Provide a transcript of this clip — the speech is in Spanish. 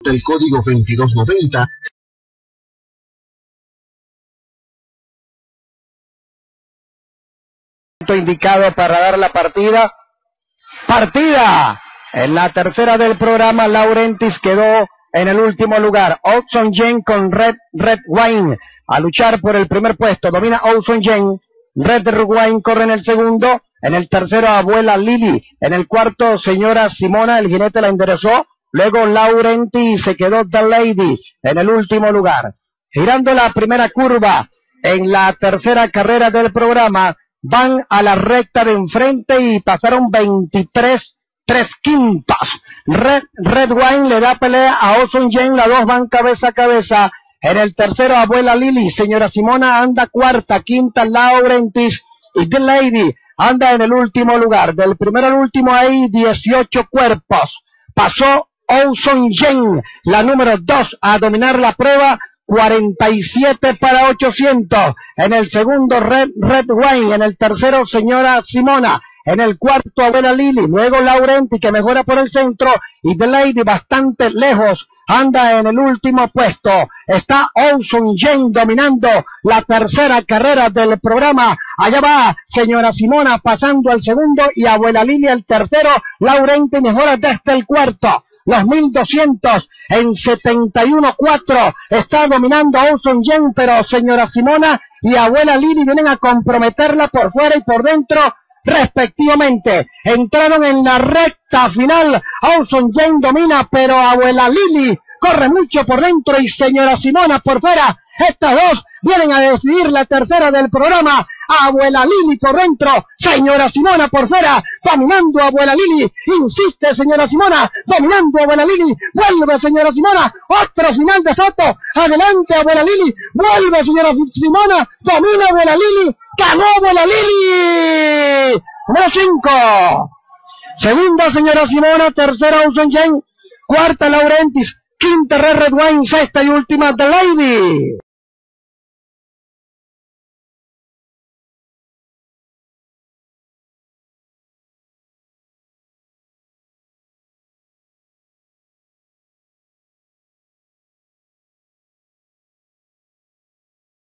el código 2290. Indicado para dar la partida. En la tercera del programa, Laurentis quedó en el último lugar. Olson Jen con Red Wine a luchar por el primer puesto. Domina Olson Jen. Red Wine corre en el segundo. En el tercero, Abuela Lili. En el cuarto, Señora Simona. El jinete la enderezó. Luego Laurentis se quedó The Lady en el último lugar. Girando la primera curva en la tercera carrera del programa, van a la recta de enfrente y pasaron 23 3/5. Red Wine le da pelea a Olson Jen, las dos van cabeza a cabeza. En el tercero, Abuela Lili. Señora Simona anda cuarta, quinta Laurentis y The Lady anda en el último lugar. Del primero al último hay 18 cuerpos. Pasó Olson Jen, la número 2, a dominar la prueba. 47 para 800. En el segundo, Red Wine. En el tercero, Señora Simona. En el cuarto, Abuela Lili. Luego Laurenti, que mejora por el centro. Y The Lady, bastante lejos, anda en el último puesto. Está Olson Jen dominando la tercera carrera del programa. Allá va Señora Simona pasando al segundo y Abuela Lili al tercero. Laurenti mejora desde el cuarto. Los 1200 en 71.4 está dominando Olson Jen, pero Señora Simona y Abuela Lili vienen a comprometerla por fuera y por dentro respectivamente. Entraron en la recta final. Olson Jen domina, pero Abuela Lili corre mucho por dentro y Señora Simona por fuera. Estas dos vienen a decidir la tercera del programa. Abuela Lili por dentro, Señora Simona por fuera, dominando a Abuela Lili. Insiste Señora Simona, dominando a Abuela Lili. Vuelve Señora Simona, otro final de foto. Adelante Abuela Lili, vuelve Señora Simona, domina Abuela Lili. Ganó Abuela Lili. Número 5. Segunda Señora Simona, tercera Olson Jen, cuarta Laurentis, quinta Red Wine, sexta y última The Lady.